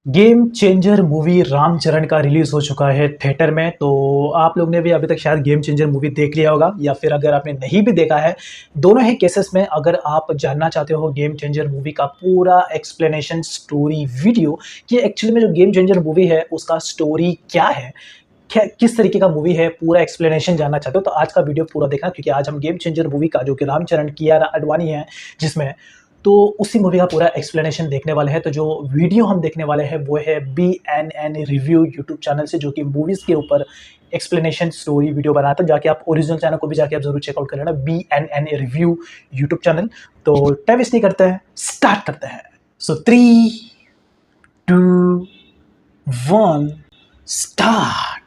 Game changer movie Ramcharan का release हो चुका है थिएटर में। तो आप लोग ने भी अभी तक शायद गेम चेंजर मूवी देख लिया होगा, या फिर अगर आपने नहीं भी देखा है, दोनों ही केसेस में अगर आप जानना चाहते हो गेम चेंजर मूवी का पूरा एक्सप्लेनेशन स्टोरी वीडियो कि एक्चुअली में जो गेम चेंजर मूवी है उसका स्टोरी क्या है, किस तरीके का मूवी है, पूरा एक्सप्लेनेशन जानना चाहते हो तो आज का वीडियो पूरा देखना, क्योंकि आज हम गेम चेंजर मूवी का जो कि रामचरण कियारा आडवाणी है जिसमें, तो उसी मूवी का पूरा एक्सप्लेनेशन देखने वाले हैं। तो जो वीडियो हम देखने वाले हैं वो है BNN रिव्यू यूट्यूब चैनल से, जो कि मूवीज़ के ऊपर एक्सप्लेनेशन स्टोरी वीडियो बनाता है। जाके आप ओरिजिनल चैनल को भी जाके आप जरूर चेकआउट कर लेना, BNN रिव्यू यूट्यूब चैनल। तो टाइम वेस्ट नहीं करते हैं, स्टार्ट करते हैं। सो 3, 2, 1 स्टार्ट।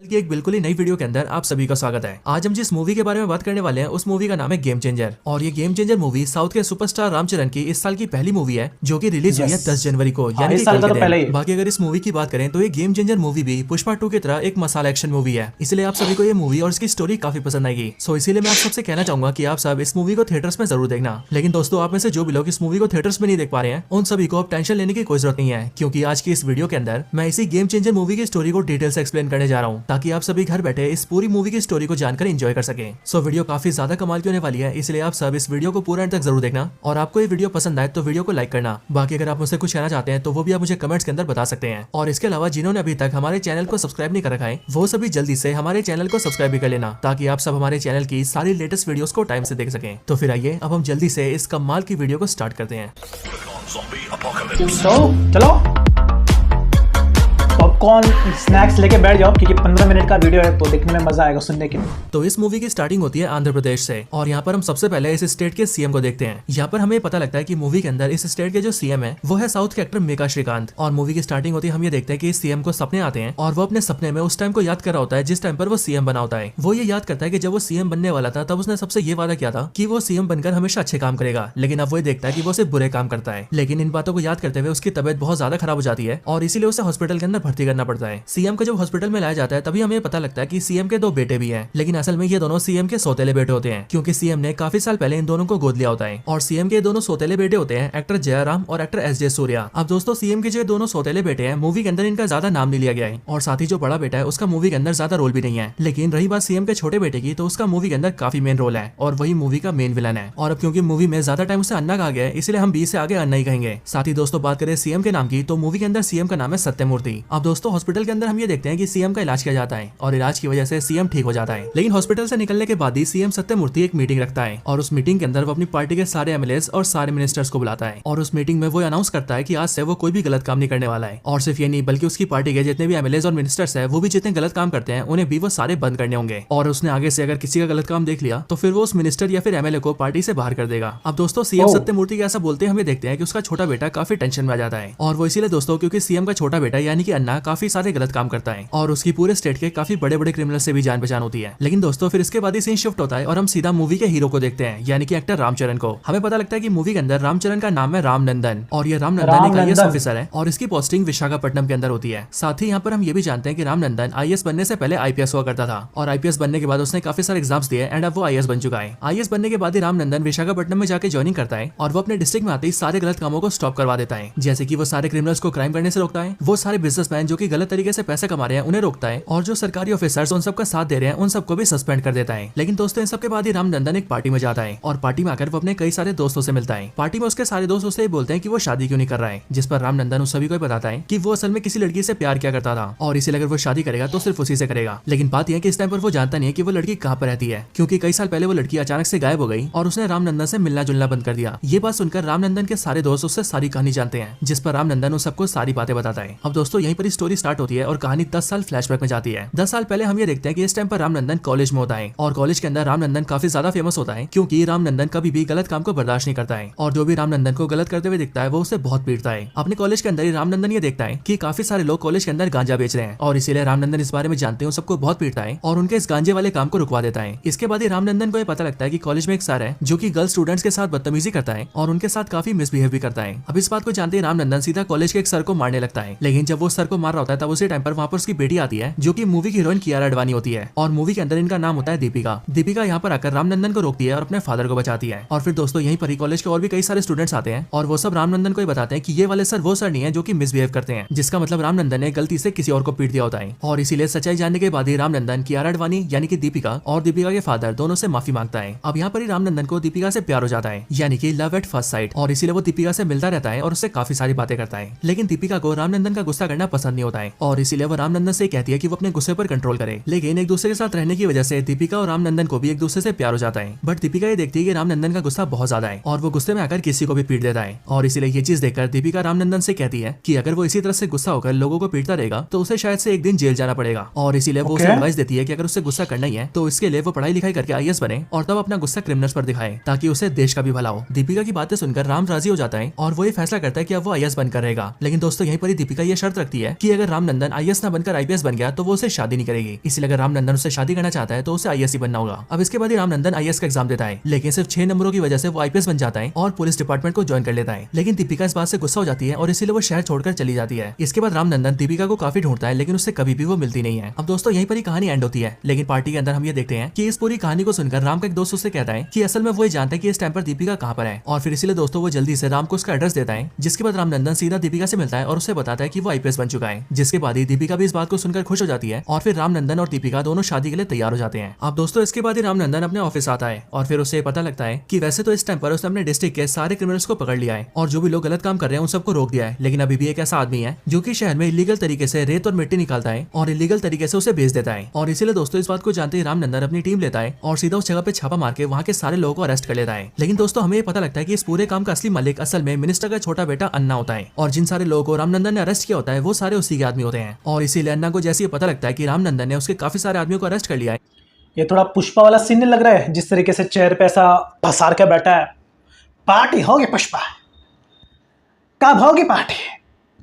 की एक बिल्कुल ही नई वीडियो के अंदर आप सभी का स्वागत है। आज हम जिस मूवी के बारे में बात करने वाले हैं उस मूवी का नाम है गेम चेंजर। और ये गेम चेंजर मूवी साउथ के सुपरस्टार रामचरण की इस साल की पहली मूवी है जो कि रिलीज हुई है 10 जनवरी को, यानी कि कल के दिन। बाकी अगर इस मूवी की बात करें तो ये गेम चेंजर मूवी भी पुष्पा 2 की तरह एक मसाला एक्शन मूवी है, इसलिए आप सभी को ये मूवी और इसकी स्टोरी काफी पसंद आएगी। सो इसीलिए मैं आप सबसे कहना चाहूंगा कि आप सब इस मूवी को थिएटर्स में जरूर देखना। लेकिन दोस्तों, आप में से जो भी लोग इस मूवी को थिएटर्स में नहीं देख पा रहे हैं उन सभी को अब टेंशन लेने की कोई जरूरत नहीं है, क्योंकि आज की इस वीडियो के अंदर मैं इसी गेम चेंजर मूवी की स्टोरी को डिटेल से एक्सप्लेन करने जा रहा हूँ, ताकि आप सभी घर बैठे इस पूरी मूवी की स्टोरी को जानकर एंजॉय कर सकें। सो वीडियो काफी ज्यादा कमाल की होने वाली है, इसलिए आप सब इस वीडियो को पूरा अंत तक जरूर देखना। और आपको ये वीडियो पसंद आए तो वीडियो को लाइक करना। बाकी अगर आप मुझसे कुछ कहना चाहते हैं तो वो भी आप मुझे कमेंट्स के अंदर बता सकते हैं। और इसके अलावा जिन्होंने अभी तक हमारे चैनल को सब्सक्राइब नहीं कर रखा है वो सभी जल्दी से हमारे चैनल को सब्सक्राइब भी कर लेना, ताकि आप सब हमारे चैनल की सारी लेटेस्ट वीडियोस को टाइम से देख सकें। तो फिर आइए अब हम जल्दी से इस कमाल की वीडियो को स्टार्ट करते हैं। चलो पॉपकॉर्न स्नैक्स लेके बैठ जाओ, क्योंकि 15 मिनट का वीडियो है तो देखने में मजा आएगा सुनने के लिए। तो इस मूवी की स्टार्टिंग होती है आंध्र प्रदेश से, और यहाँ पर हम सबसे पहले इस स्टेट के सीएम को देखते हैं। यहाँ पर हमें पता लगता है कि मूवी के अंदर इस स्टेट के जो सीएम है वो है साउथ के एक्टर मेका श्रीकांत। और मूवी की स्टार्टिंग होती है, हम ये देखते हैं कि सीएम को सपने आते हैं और वो अपने सपने में उस टाइम को याद कर रहा होता है जिस टाइम पर वो सीएम बना होता है। वो ये याद करता है कि जब वो सीएम बनने वाला था तब उसने सबसे ये वादा किया था कि वो सीएम बनकर हमेशा अच्छे काम करेगा, लेकिन अब वो देखता है कि वो सिर्फ बुरे काम करता है। लेकिन इन बातों को याद करते हुए उसकी तबियत बहुत ज्यादा खराब हो जाती है और इसीलिए उसे हॉस्पिटल के अंदर भर्ती करना पड़ता है। सीएम को जब हॉस्पिटल में लाया जाता है तभी हमें पता लगता है कि सीएम के 2 बेटे भी हैं, लेकिन असल में ये दोनों सीएम के सौतेले बेटे होते हैं, क्योंकि सीएम ने काफी साल पहले इन दोनों को गोद लिया होता है। और सीएम के दोनों सौतेले बेटे होते हैं एक्टर जयराम और एक्टर SJ सूर्या। अब दोस्तों, सीएम के जो दोनों सौतेले बेटे हैं मूवी के अंदर इनका ज्यादा नाम नहीं लिया गया है, और साथ ही जो बड़ा बेटा है उसका मूवी के अंदर ज्यादा रोल भी नहीं है। लेकिन रही बात सीएम के छोटे बेटे की, तो उसका मूवी के अंदर काफी मेन रोल है और वही मूवी का मेन विलन है। और अब क्योंकि मूवी में ज्यादा टाइम उसे अन्ना कहा गया है, इसलिए हम 20 से आगे अन्ना ही कहेंगे। साथ ही दोस्तों, बात करें सीएम के नाम की, तो मूवी के अंदर सीएम का नाम है सत्यमूर्ति। अब दोस्तों, हॉस्पिटल के अंदर हम ये देखते हैं कि सीएम का इलाज किया जाता है और इलाज की वजह से सीएम ठीक हो जाता है। लेकिन हॉस्पिटल से निकलने के बाद ही सीएम सत्यमूर्ति एक मीटिंग रखता है, और उस मीटिंग के अंदर वो अपनी पार्टी के सारे MLAs और सारे मिनिस्टर्स को बुलाता है। और उस मीटिंग में वो अनाउंस करता है कि आज से वो कोई भी गलत काम नहीं करने वाला है। और सिर्फ ये नहीं, बल्कि उसकी पार्टी के जितने भी MLAs और मिनिस्टर्स है वो भी जितने गलत काम करते हैं उन्हें भी वो सारे बंद करने होंगे। और उसने आगे से अगर किसी का गलत काम देख लिया तो फिर वो उस मिनिस्टर या फिर MLA को पार्टी से बाहर कर देगा। अब दोस्तों, सीएम सत्यमूर्ति के ऐसा बोलते हैं हम ये देखते हैं कि उसका छोटा बेटा काफी टेंशन में आ जाता है। और वो इसीलिए दोस्तों, क्योंकि सीएम का छोटा बेटा यानी कि अन्ना काफी सारे गलत काम करता है और उसकी पूरे स्टेट के काफी बड़े बड़े क्रिमिनल से भी जान पहचान होती है। लेकिन दोस्तों, फिर इसके बाद ही सीन शिफ्ट होता है और हम सीधा मूवी के हीरो को देखते हैं, यानी कि एक्टर रामचरण को। हमें पता लगता है कि मूवी के अंदर रामचरण का नाम है रामनंदन, और ये रामनंदन एक IAS ऑफिसर है और इसकी पोस्टिंग विशाखापट्टनम के अंदर होती है। साथ ही यहाँ पर हम ये भी जानते हैं कि रामनंदन IAS बनने से पहले IPS हुआ करता था, और IPS बनने के बाद उसने काफी सारे एग्जाम्स दिए एंड अब वो IAS बन चुका है। IAS बनने के बाद ही रामनंदन विशाखापट्टनम में जाकर ज्वाइनिंग करता है और वो अपने डिस्ट्रिक्ट में आते ही सारे गलत कामों को स्टॉप करवा देता है, जैसे कि वो सारे क्रिमिनल्स को क्राइम करने से रोकता है, वो सारे बिजनेसमैन जो कि गलत तरीके से पैसे कमा रहे हैं उन्हें रोकता है, और जो सरकारी ऑफिसर्स उन सबका साथ दे रहे हैं उन सबको भी सस्पेंड कर देता है। लेकिन दोस्तों, इन सबके बाद ही रामनंदन एक पार्टी में जाता है और पार्टी में आकर वो अपने कई सारे दोस्तों से मिलता है। पार्टी में उसके सारे दोस्त उससे बोलते हैं कि वो शादी क्यों नहीं कर रहा है, जिस पर रामनंदन उस सभी को बताता है कि वो असल में किसी लड़की से प्यार किया करता था और इसीलिए अगर वो शादी करेगा तो सिर्फ उसी से करेगा। लेकिन बात यह है कि इस टाइम पर वो जानता नहीं है कि वो लड़की कहाँ पर रहती है, क्योंकि कई साल पहले वो लड़की अचानक से गायब हो गई और उसने रामनंदन से मिलना जुलना बंद कर दिया। ये बात सुनकर रामनंदन के सारे दोस्त उससे सारी कहानी जानते हैं, जिस पर रामनंदन उन सबको सारी बातें बताता है। अब दोस्तों, यहीं पर स्टोरी स्टार्ट होती है और कहानी 10 साल फ्लैशबैक में जाती है। 10 साल पहले हम ये देखते हैं कि इस टाइम पर रामनंदन कॉलेज में होता है, और कॉलेज के अंदर रामनंदन काफी ज्यादा फेमस होता है, क्योंकि रामनंदन कभी भी गलत काम को बर्दाश्त नहीं करता है, और जो भी रामनंदन को गलत करते हुए दिखता है वो उसे बहुत पीटता है। अपने कॉलेज के अंदर ही रामनंदन ये देखता है कि काफी सारे लोग कॉलेज के अंदर गांजा बेच रहे हैं, और इसीलिए रामनंदन इस बारे में जानते हैं सबको बहुत पीटता है और उनके इस गांजे वाले काम को रुकवा देता है। इसके बाद ही रामनंदन को ये पता लगता है कि कॉलेज में एक सर है जो कि गर्ल स्टूडेंट्स के साथ बदतमीजी करता है और उनके साथ काफी मिसबिहेव भी करता है। अब इस बात को जानते ही रामनंदन सीधा कॉलेज के एक सर को मारने लगता है, लेकिन जब वो सर को मार रहा होता है तब उसी टाइम पर वहाँ पर उसकी बेटी आती है जो कि मूवी की हीरोइन कियारा आडवाणी होती है और मूवी के अंदर इनका नाम होता है दीपिका। दीपिका यहाँ पर आकर रामनंदन को रोकती है और अपने फादर को बचाती है। और फिर दोस्तों यहीं पर कॉलेज के और भी कई सारे स्टूडेंट्स आते हैं और वो सब रामनंदन को ही बताते हैं कि ये वाले सर वो सर नहीं है जो कि मिसबिहेव करते हैं, जिसका मतलब रामनंदन ने गलती से किसी और को पीट दिया होता है। और इसीलिए सच्चाई जानने के बाद ही रामनंदन कियारा आडवाणी यानी कि दीपिका और दीपिका के फादर दोनों से माफी मांगता है। अब यहाँ पर ही रामनंदन को दीपिका से प्यार हो जाता है यानी कि लव एट फर्स्ट साइट, और इसीलिए वो दीपिका से मिलता रहता है और उससे काफी सारी बातें करता है। लेकिन दीपिका को रामनंदन का गुस्सा करना पसंद नहीं होता है और इसीलिए वो रामनंदन से कहती है कि वो अपने गुस्से पर कंट्रोल करे। लेकिन एक दूसरे के साथ रहने की वजह से दीपिका और रामनंदन को भी एक दूसरे से प्यार हो जाता है। बट दीपिका ये देखती है कि रामनंदन का गुस्सा बहुत ज्यादा है और वो गुस्से में आकर किसी को भी पीट देता है। और इसीलिए ये चीज देखकर दीपिका रामनंदन से कहती है कि अगर वो इसी तरह से गुस्सा होकर लोगों को पीटता रहेगा तो उसे शायद से एक दिन जेल जाना पड़ेगा। और इसीलिए वो उसे एडवाइस देती है कि अगर उसे गुस्सा करना ही है तो इसके लिए वो पढ़ाई लिखाई करके आईएएस बने और तब अपना गुस्सा क्रिमिनल्स पर दिखाए ताकि उसे देश का भी भला हो। दीपिका की बातें सुनकर राम राजी हो जाता है और वो ये फैसला करता है कि अब वो आईएएस बनकर रहेगा। लेकिन दोस्तों यहीं पर ही दीपिका ये शर्त रखती है कि अगर रामनंदन आईएएस ना बनकर आईपीएस बन गया तो वो उसे शादी नहीं करेगी। इसलिए अगर रामनंदन उससे शादी करना चाहता है तो उसे आईएएस ही बनना होगा। अब इसके बाद ही रामनंदन आईएएस का एग्जाम देता है, लेकिन सिर्फ 6 नंबरों की वजह से वो आईपीएस बन जाता है और पुलिस डिपार्टमेंट को ज्वाइन कर लेता है। लेकिन दीपिका इस बात से गुस्सा हो जाती है और इसीलिए वो शहर छोड़कर चली जाती है। इसके बाद रामनंदन दीपिका को काफी ढूंढता है लेकिन उससे कभी भी वो मिलती नहीं है। अब दोस्तों यहीं पर ही कहानी एंड होती है। लेकिन पार्टी के अंदर हम ये देखते हैं कि इस पूरी कहानी को सुनकर राम का एक दोस्त उससे कहता है कि असल में वो ये जानता है कि इस टाइम पर दीपिका कहाँ पर है और फिर इसीलिए दोस्तों वो जल्दी से राम को उसका एड्रेस देता है। जिसके बाद रामनंदन सीधा दीपिका से मिलता है और उसे बताता है कि वो आईपीएस बन चुका है। जिसके बाद ही दीपिका भी इस बात को सुनकर खुश हो जाती है और फिर रामनंदन और दीपिका दोनों शादी के लिए तैयार हो जाते हैं। अब दोस्तों इसके बाद ही रामनंदन अपने ऑफिस आता है और फिर उसे पता लगता है कि वैसे तो इस टाइम पर उसने अपने डिस्ट्रिक्ट के सारे क्रिमिनल्स को पकड़ लिया है और जो भी लोग गलत काम कर रहे हैं उन सबको रोक दिया है। लेकिन अभी भी एक ऐसा आदमी है जो कि शहर में इलीगल तरीके से रेत और मिट्टी निकालता है और इलीगल तरीके से उसे बेच देता है। और इसीलिए दोस्तों इस बात को जानते ही रामनंदन अपनी टीम लेता है और सीधा उस जगह पे छापा मार के वहाँ के सारे लोगों को अरेस्ट कर लेता है। लेकिन दोस्तों हमें पता लगता है कि इस पूरे काम का असली मालिक असल में मिनिस्टर का छोटा बेटा अन्ना होता है और जिन सारे लोगों को रामनंदन ने अरेस्ट किया होता है वो सारे उसी के आदमी होते हैं। और इसीलिए अन्ना को जैसे ये पता लगता है कि रामनंदन ने उसके काफी सारे आदमियों को अरेस्ट कर लिया है। ये थोड़ा पुष्पा वाला सीन नहीं लग रहा है, जिस तरीके से चेयर पे ऐसा पसार के बैठा है। पार्टी होगी पुष्पा, कब होगी पार्टी,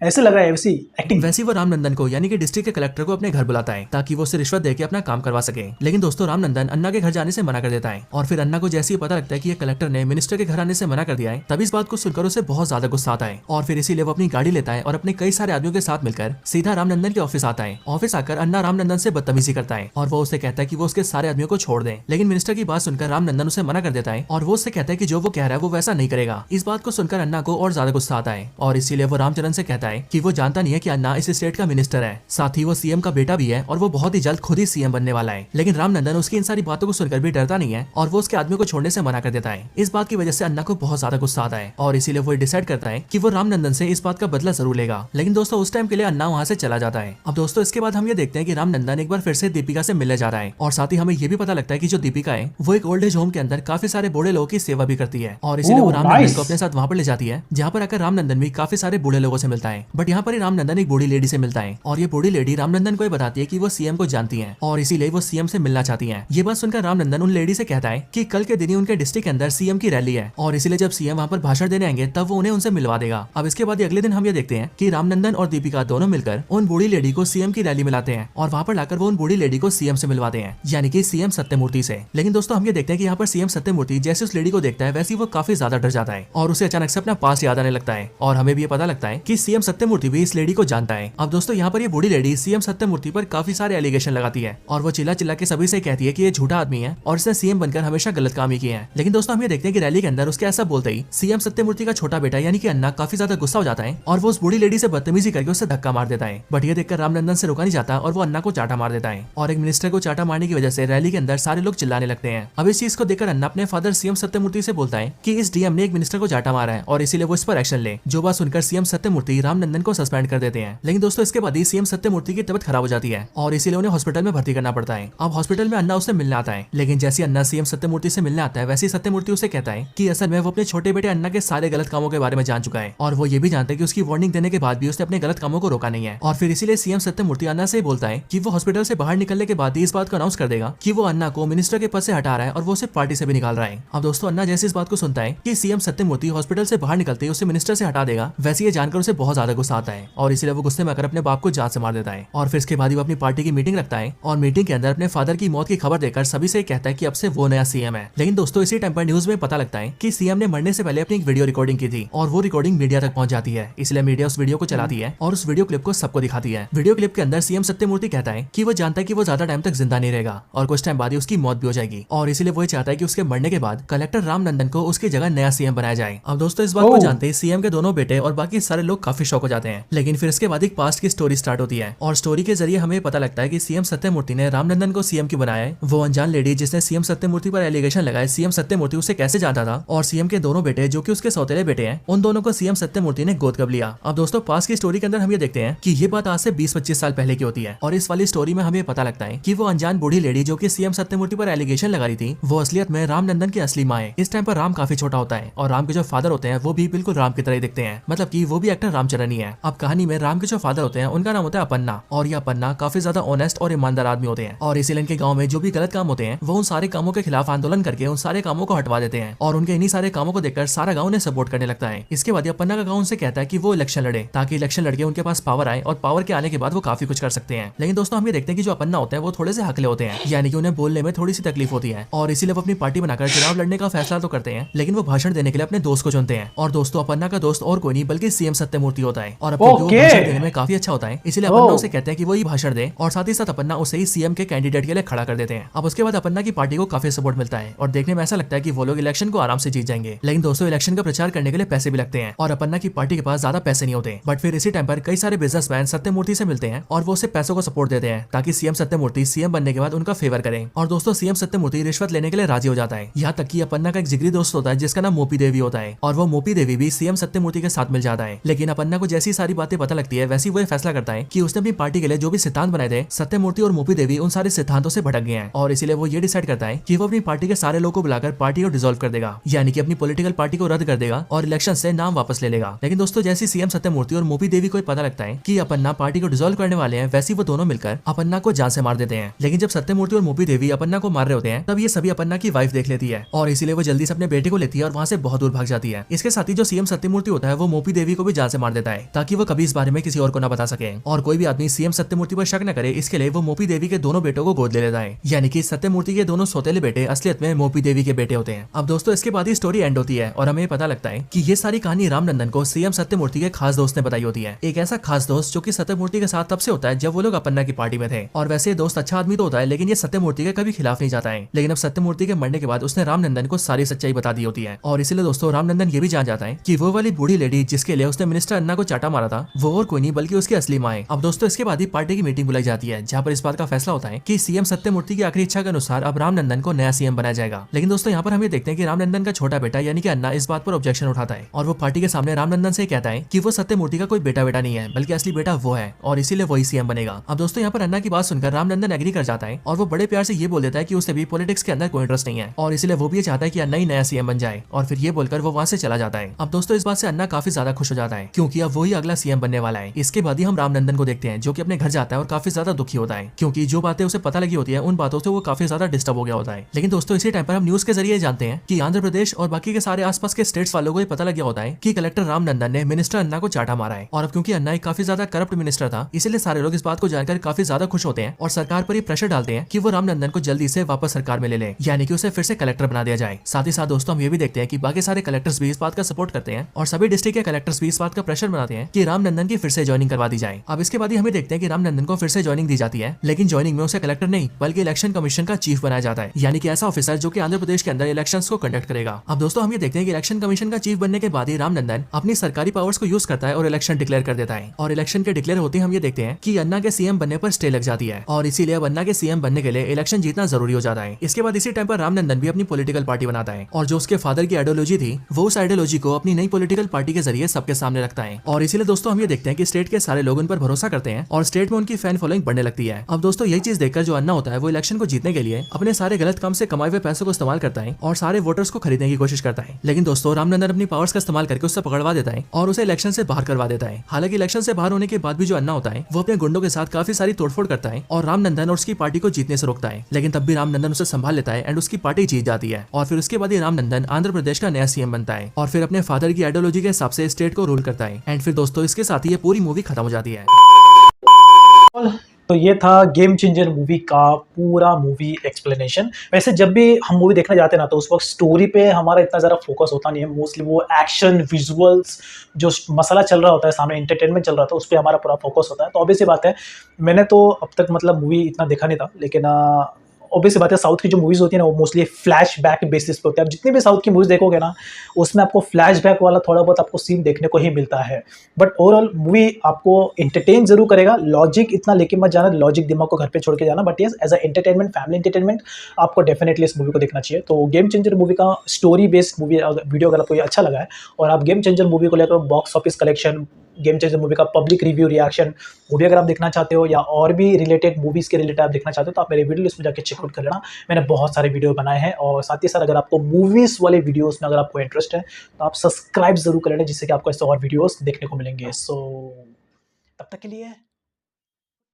ऐसे लग रहा है वैसी एक्टिंग। वैसे वो रामनंदन को यानी कि डिस्ट्रिक्ट के कलेक्टर को अपने घर बुलाता है ताकि वो उसे रिश्वत देके अपना काम करवा सके। लेकिन दोस्तों रामनंदन अन्ना के घर जाने से मना कर देता है और फिर अन्ना को जैसे ही पता लगता है कि ये कलेक्टर ने मिनिस्टर के घर आने से मना कर दिया है तभी इस बात को सुनकर उसे बहुत ज्यादा गुस्सा आता है और फिर इसीलिए वो अपनी गाड़ी लेता है और अपने कई सारे आदमियों के साथ मिलकर सीधा रामनंदन के ऑफिस आता है। ऑफिस आकर अन्ना रामनंदन से बदतमीजी करता है और वो उसे कहता है कि वो उसके सारे आदमियों को छोड़ दे। लेकिन मिनिस्टर की बात सुनकर रामनंदन उसे मना कर देता है और वो उससे कहता है कि जो वो कह रहा है वो वैसा नहीं करेगा। इस बात को सुनकर अन्ना को और ज्यादा गुस्सा आता है और इसीलिए वो रामचरण से कहता है कि वो जानता है कि अन्ना इस स्टेट का मिनिस्टर है, साथ ही वो सीएम का बेटा भी है और वो बहुत ही जल्द खुद ही सीएम बनने वाला है। लेकिन रामनंदन उसकी इन सारी बातों को सुनकर भी डरता नहीं है और वो उसके आदमियों को छोड़ने से मना कर देता है। इस बात की वजह से अन्ना को बहुत ज्यादा गुस्सा आता है और इसीलिए वो डिसाइड करता है कि वो रामनंदन से इस बात का बदला जरूर लेगा। लेकिन दोस्तों उस टाइम के लिए अन्ना वहाँ से चला जाता है। अब दोस्तों इसके बाद हम ये देखते हैं कि रामनंदन एक बार फिर से दीपिका से मिलने जा रहा है और साथ ही हमें ये भी पता लगता है कि जो दीपिका है वो एक ओल्ड एज होम के अंदर काफी सारे बूढ़े लोगों की सेवा भी करती है और इसीलिए वो रामनंदन को अपने साथ वहाँ पर ले जाती है, जहाँ पर आकर रामनंदन भी काफी सारे बूढ़े लोगों से मिलता है। बट यहाँ पर ही रामनंदन एक बूढ़ी लेडी से मिलता है और ये बूढ़ी लेडी रामनंदन को बताती है कि वो सीएम को जानती है और इसीलिए वो सीएम से मिलना चाहती है। ये बात सुनकर रामनंदन उन लेडी से कहता है कि कल के दिन ही उनके डिस्ट्रिक्ट के अंदर सीएम की रैली है और इसीलिए जब सीएम वहाँ पर भाषण देने आएंगे तब वो उन्हें उनसे मिलवा देगा। अब इसके बाद अगले दिन हम ये देखते हैं कि रामनंदन और दीपिका दोनों मिलकर उन बूढ़ी लेडी को सीएम की रैली में लाते हैं और वहाँ पर लाकर वो उन बूढ़ी लेडी को सीएम से मिलवाते हैं, यानी कि सीएम सत्यमूर्ति से। लेकिन दोस्तों हम ये देखते हैं कि यहाँ पर सीएम सत्यमूर्ति जैसे उस लेडी को देखता है वैसे वो काफी ज्यादा डर जाता है और उसे अचानक से अपना पास याद आने लगता है और हमें भी ये पता लगता है कि सीएम सत्यमूर्ति भी इस लेडी को जानता है। अब दोस्तों यहाँ पर ये बूढ़ी लेडी सीएम सत्यमूर्ति पर काफी सारे एलिगेशन लगाती है और वो चिल्ला चिल्ला के सभी से कहती है कि ये झूठा आदमी है और इसने सीएम बनकर हमेशा गलत काम ही किए हैं। लेकिन दोस्तों हम ये देखते हैं कि रैली के अंदर उसके ऐसा बोलते ही सीएम सत्यमूर्ति का छोटा बेटा यानी कि अन्ना काफी ज्यादा गुस्सा हो जाता है और वो उस बूढ़ी लेडी से बदतमीजी करके उससे धक्का मार देता है। बट ये देखकर रामनंदन से रुका नहीं जाता और वो अन्ना को चाटा मार देता है और एक मिनिस्टर को चाटा मारने की वजह से रैली के अंदर सारे लोग चिल्लाने लगते हैं। अब इस चीज को देखकर अन्ना अपने फादर सीएम सत्यमूर्ति से बोलता है कि इस डीएम ने एक मिनिस्टर को चाटा मारा है और इसीलिए वो इस पर एक्शन ले। जो बात सुनकर सीएम सत्यमूर्ति रामनंदन को सस्पेंड कर देते हैं। लेकिन दोस्तों इसके बाद ही सीएम सत्यमूर्ति की तबियत खराब हो जाती है और इसीलिए उन्हें हॉस्पिटल में भर्ती करना पड़ता है। अब हॉस्पिटल में अन्ना उससे मिलने आता है, लेकिन जैसे अन्ना सीएम सत्यमूर्ति से मिलने आता है वैसे सत्यमूर्ति उसे कहता है कि असल में वो अपने छोटे बेटे अन्ना के सारे गलत कामों के बारे में जान चुका है और वो ये भी जानता है कि उसकी वार्निंग देने के बाद भी उसने अपने गलत कामों को रोका नहीं है। और फिर इसीलिए सीएम सत्यमूर्ति अन्ना से बोलता है कि वो हॉस्पिटल से बाहर निकलने के बाद ही इस बात को अनाउंस कर देगा कि वो अन्ना को मिनिस्टर के पद से हटा रहा है और वो उसे पार्टी से भी निकाल रहा है। अब दोस्तों अन्ना जैसे इस बात को सुनता है कि सीएम सत्यमूर्ति हॉस्पिटल से बाहर निकलते ही उसे मिनिस्टर से हटा देगा, वैसे ये जानकर उसे बहुत ज्यादा ज्यादा गुस्सा आता है और इसीलिए वो गुस्से में आकर अपने बाप को जान से मार देता है। और फिर इसके बाद वो अपनी पार्टी की मीटिंग रखता है और मीटिंग के अंदर अपने फादर की मौत की खबर देकर सभी से कहता है कि अब से वो नया सीएम है। लेकिन दोस्तों इसी टाइम पर न्यूज में पता लगता है कि सीएम ने मरने से पहले अपनी एक वीडियो रिकॉर्डिंग की थी और वो रिकॉर्डिंग मीडिया तक पहुंच जाती है। इसलिए मीडिया उस वीडियो को चलाती है और उस वीडियो क्लिप को सबको दिखाती है। वीडियो क्लिप के अंदर सीएम सत्यमूर्ति कहता है कि वो जानता है कि वो ज्यादा टाइम तक जिंदा नहीं रहेगा और कुछ टाइम बाद ही उसकी मौत भी हो जाएगी और इसीलिए वो चाहता है कि उसके मरने के बाद कलेक्टर रामनंदन को उसकी जगह नया सीएम बनाया जाए। अब दोस्तों इस बात को जानते ही सीएम के दोनों बेटे और बाकी सारे लोग काफी शॉक हो जाते हैं। लेकिन फिर इसके बाद एक पास्ट की स्टोरी स्टार्ट होती है और स्टोरी के जरिए हमें पता लगता है कि सीएम सत्यमूर्ति ने रामनंदन को सीएम क्यों बनाया है। वो अनजान लेडी जिसने सीएम सत्यमूर्ति पर एलिगेशन लगाए, सीएम सत्यमूर्ति उसे कैसे जानता था और सीएम के दोनों बेटे जो कि उसके सौतेले बेटे हैं, उन दोनों को सीएम सत्यमूर्ति ने गोद कब लिया। अब दोस्तों पास की स्टोरी के अंदर हम ये देखते हैं कि ये बात आज से 20-25 साल पहले की होती है और इस वाली स्टोरी में हमें पता लगता है कि वो अनजान बूढ़ी लेडी जो कि सीएम सत्यमूर्ति पर एलिगेशन लगा रही थी, वो असलियत में रामनंदन की असली माँ है। इस टाइम पर राम काफी छोटा होता है और राम के जो फादर होते हैं वो भी बिल्कुल राम की तरह ही दिखते हैं, मतलब कि वो भी एक्टर रामचरण ही है। अब कहानी में राम के जो फादर होते हैं उनका नाम होता है अपन्ना और ये अपन्ना काफी ज्यादा ऑनेस्ट और ईमानदार आदमी होते हैं और इसीलिए इनके गाँव में जो भी गलत काम होते हैं वो उन सारे कामों के खिलाफ आंदोलन करके उन सारे कामों को हटवा देते हैं और उनके इन्हीं सारे कामों को देखकर सारा गाँव उन्हें सपोर्ट करने लगता है। इसके बाद अपन्ना का गाँव उनसे कहता है कि वो इलेक्शन लड़े ताकि इलेक्शन लड़के उनके पास पावर आए और पावर के आने के बाद वो काफी कुछ कर सकते हैं। लेकिन दोस्तों हम ये देखते हैं कि जो अपन्ना होते हैं वो थोड़े से हकले होते हैं, यानी कि उन्हें बोलने में थोड़ी सी तकलीफ होती है और इसीलिए वो अपनी पार्टी बनाकर चुनाव लड़ने का फैसला तो करते हैं, लेकिन वो भाषण देने के लिए अपने दोस्त को चुनते हैं। और दोस्तों अपन्ना का दोस्त और कोई नहीं बल्कि सीएम सत्यमूर्ति होता है और अपने भाषण देने में काफी अच्छा होता है, इसलिए अपन्ना उसे कहते हैं कि वो ही भाषण दे और साथ ही साथ अपन्ना उसे ही सीएम के कैंडिडेट के लिए खड़ा कर देते हैं। अब उसके बाद अपन्ना की पार्टी को काफी सपोर्ट मिलता है और देखने में ऐसा लगता है कि वो लोग इलेक्शन को आराम से जीत जाएंगे। लेकिन दोस्तों इलेक्शन का प्रचार करने के लिए पैसे भी लगते हैं और अपन्ना की पार्टी के पास ज्यादा पैसे नहीं होते। बट फिर इसी टाइम पर कई सारे बिजनेसमैन सत्यमूर्ति से मिलते हैं और वो उसे पैसों को सपोर्ट देते हैं ताकि सीएम सत्यमूर्ति सीएम बनने के बाद उनका फेवर करें। और दोस्तों सीएम सत्यमूर्ति रिश्वत लेने के लिए राजी हो जाता है। यहाँ तक कि अपन्ना का एक जिगरी दोस्त होता है जिसका नाम मोपी देवी होता है और वो मोपी देवी भी सीएम सत्यमूर्ति के साथ मिल जाता है। लेकिन अपन्ना को जैसी सारी बातें पता लगती है वैसी वो फैसला करता है कि उसने अपनी पार्टी के लिए जो भी सिद्धांत बनाए थे सत्यमूर्ति और मोपी देवी उन सारे सिद्धांतों से भटक गए हैं और इसीलिए वो ये डिसाइड करता है कि वो अपनी पार्टी के सारे लोगों को बुलाकर पार्टी को डिसॉल्व कर देगा, यानी कि अपनी पॉलिटिकल पार्टी को रद्द कर देगा और इलेक्शन से नाम वापस ले लेगा। लेकिन दोस्तों जैसे सीएम सत्यमूर्ति और मोपी देवी को पता लगता है कि अपन्ना पार्टी को डिसॉल्व करने वाले हैं, वैसे वो दोनों मिलकर अपन्ना को जान से मार देते हैं। लेकिन जब सत्यमूर्ति और मोपी देवी अपन्ना को मार रहे होते हैं तब ये सभी अपन्ना की वाइफ देख लेती है और इसीलिए वो जल्दी से अपने बेटे को लेती है और वहाँ से बहुत दूर भाग जाती है। इसके साथ ही जो सीएम सत्यमूर्ति होता है वो मोपी देवी को भी जान से मार देता है ताकि वो कभी इस बारे में किसी और को न बता सके और कोई भी आदमी सीएम सत्यमूर्ति पर शक न करे, इसके लिए वो मोपी देवी के दोनों बेटों को गोद ले लेता है, यानी कि सत्यमूर्ति के दोनों सौतेले बेटे असलियत में मोपी देवी के बेटे होते हैं। अब दोस्तों इसके बाद ही स्टोरी एंड होती है और हमें पता लगता है कि ये सारी कहानी रामनंदन को सीएम सत्यमूर्ति के खास दोस्त ने बताई होती है। एक ऐसा खास दोस्त जो कि सत्यमूर्ति के साथ तब से होता है जब वो लोग अपन्ना की पार्टी में थे और वैसे दोस्त अच्छा आदमी तो होता है लेकिन ये सत्यमूर्ति के कभी खिलाफ नहीं जाता है। लेकिन अब सत्यमूर्ति के मरने के बाद उसने रामनंदन को सारी सच्चाई बता दी होती है और इसीलिए दोस्तों रामनंदन ये भी जान जाता है कि वो वाली बूढ़ी लेडी जिसके लिए उसने मिनिस्टर अन्ना को चाटा मारा था वो और कोई नहीं बल्कि उसकी असली माँ है। अब दोस्तों इसके बाद ही पार्टी की मीटिंग बुलाई जाती है जहाँ पर इस बात का फैसला होता है कि सीएम सत्यमूर्ति की आखिरी इच्छा के अनुसार अब रामनंदन को नया सीएम बनाया जाएगा। लेकिन दोस्तों यहाँ पर हम ये देखते हैं कि रामनंदन का छोटा बेटा यानी कि अन्ना इस बात पर ऑब्जेक्शन उठाता है और वो पार्टी के सामने रामनंदन से कहता है कि वो सत्यमूर्ति का कोई बेटा नहीं है बल्कि असली बेटा वो है और इसीलिए वही सीएम बनेगा। अब दोस्तों यहाँ पर अन्ना की बात सुनकर रामनंदन एग्री कर जाता है और वो बड़े प्यार से ये बोल देता है कि उसे भी पॉलिटिक्स के अंदर कोई इंटरेस्ट नहीं है और इसलिए वो भी ये चाहता है कि अन्ना ही नया सीएम बन जाए और फिर ये बोलकर वो वहाँ से चला जाता है। अब दोस्तों इस बात से अन्ना काफी ज्यादा खुश हो जाता है क्योंकि अब वही अगला सीएम बनने वाला है। इसके बाद ही हम रामनंदन को देखते हैं जो कि अपने घर जाता है और काफी ज्यादा दुखी होता है क्योंकि जो बातें उसे पता लगी होती है उन बातों से वो काफी ज्यादा डिस्टर्ब हो गया होता है। लेकिन दोस्तों इसी टाइम पर हम न्यूज के जरिए जानते हैं कि आंध्र प्रदेश और बाकी के सारे आसपास के स्टेट्स वालों को पता लग गया होता है कि कलेक्टर रामनंदन ने मिनिस्टर अन्ना को चाटा मारा है और अब क्योंकि अन्ना एक काफी ज्यादा करप्ट मिनिस्टर था इसलिए सारे लोग इस बात को जानकर काफी ज्यादा खुश होते हैं और सरकार पर ये प्रेशर डालते हैं कि वो रामनंदन को जल्दी से वापस सरकार में ले ले, यानी कि उसे फिर से कलेक्टर बना दिया जाए। साथ ही साथ दोस्तों हम ये भी देखते हैं कि बाकी सारे कलेक्टर्स भी इस बात का सपोर्ट करते हैं और सभी डिस्ट्रिक्ट के कलेक्टर्स भी इस बात का प्रेशर बनाते हैं कि रामनंदन की फिर से ज्वाइनिंग करवा दी जाए। अब इसके बाद ही हमें देखते हैं कि रामनंदन को फिर से ज्वाइनिंग दी जाती है, लेकिन ज्वाइनिंग में उसे कलेक्टर नहीं बल्कि इलेक्शन कमीशन का चीफ बनाया जाता है, यानी कि ऐसा ऑफिसर जो कि आंध्र प्रदेश के अंदर इलेक्शंस को कंडक्ट करेगा। अब दोस्तों हम ये देखते हैं कि इलेक्शन कमीशन का चीफ बनने के बाद ही रामनंदन अपनी सरकारी पावर्स को यूज करता है और इलेक्शन डिक्लेयर कर देता है और इलेक्शन के डिक्लेयर होते हम ये देखते हैं कि अन्ना के सीएम बनने पर स्टे लग जाती है और इसीलिए अब अन्ना के सीएम बनने के लिए इलेक्शन जीतना जरूरी हो जाता है। इसके बाद इसी टाइम पर रामनंदन भी अपनी पॉलिटिकल पार्टी बनाता है और जो उसके फादर की आइडियोलॉजी थी वो उस आइडियोलॉजी को अपनी नई पॉलिटिकल पार्टी के जरिए सबके सामने रखता है और इसीलिए दोस्तों हम ये देखते हैं कि स्टेट के सारे लोग उन पर भरोसा करते हैं और स्टेट में उनकी फैन फॉलोइंग बढ़ने लगती है। अब दोस्तों यही चीज देखकर जो अन्ना होता है वो इलेक्शन को जीतने के लिए अपने सारे गलत काम से कमाए हुए पैसों को इस्तेमाल करता है और सारे वोटर्स को खरीदने की कोशिश करता है। लेकिन दोस्तों रामनंदन अपनी पावर्स का इस्तेमाल करके उससे पकड़वा देता है और उसे इलेक्शन से बाहर करवा देता है। हालांकि इलेक्शन से बाहर होने के बाद भी जो अन्ना होता है वो अपने गुंडों के साथ काफी सारी तोड़फोड़ करता है और रामनंदन और उसकी पार्टी को जीतने से रोकता है, लेकिन तब भी रामनंदन उसे संभाल लेता है एंड उसकी पार्टी जीत जाती है और फिर उसके बाद ही रामनंदन आंध्र प्रदेश का नया सीएम बनता है और फिर अपने फादर की आइडियोलॉजी के हिसाब से स्टेट को रूल करता है। एंड फिर दोस्तों इसके साथ ही ये पूरी मूवी खत्म हो जाती है। तो ये था गेम चेंजर मूवी का पूरा मूवी एक्सप्लेनेशन। वैसे जब भी हम मूवी देखने जाते हैं ना तो उस वक्त स्टोरी पे हमारा इतना ज़्यादा फोकस होता नहीं है, मोस्टली वो एक्शन विजुअल्स जो मसाला चल रहा होता है सामने, एंटरटेनमेंट चल रहा था, उस पर हमारा पूरा फोकस होता है। तो ऑब्वियस सी बात है, मैंने तो अब तक मतलब मूवी इतना देखा नहीं था, लेकिन ऑब्वियस सी बात है साउथ की जो मूवीज़ होती है ना वो मोस्टली फ्लैशबैक बेसिस पे होती है। आप जितनी भी साउथ की मूवीज़ देखोगे ना उसमें आपको फ्लैशबैक वाला थोड़ा बहुत आपको सीन देखने को ही मिलता है, बट ओवरऑल मूवी आपको एंटरटेन जरूर करेगा। लॉजिक इतना लेके मत जाना, लॉजिक दिमाग को घर पे छोड़ के जाना, but yes as a entertainment, family entertainment आपको डेफिनेटली इस मूवी को देखना चाहिए। तो गेम चेंजर मूवी का स्टोरी बेस्ड मूवी वीडियो अगर आपको ये अच्छा लगा है और आप गेम चेंजर मूवी को लेकर box office collection, game changer movie का पब्लिक रिव्यू रिएक्शन मूवी अगर आप देखना चाहते हो या और भी रिलेटेड मूवीज़ के रिलेटेड आप देखना चाहते हो तो आप मेरे वीडियो लिस्ट में जाके चेकआउट कर लेना। मैंने बहुत सारे वीडियो बनाए हैं और साथ ही साथ अगर आपको मूवीज़ वाले वीडियोज़ में अगर आपको इंटरेस्ट है तो आप सब्सक्राइब ज़रूर कर लेना, जिससे कि आपको ऐसे और वीडियोज़ देखने को मिलेंगे। सो तब तक के लिए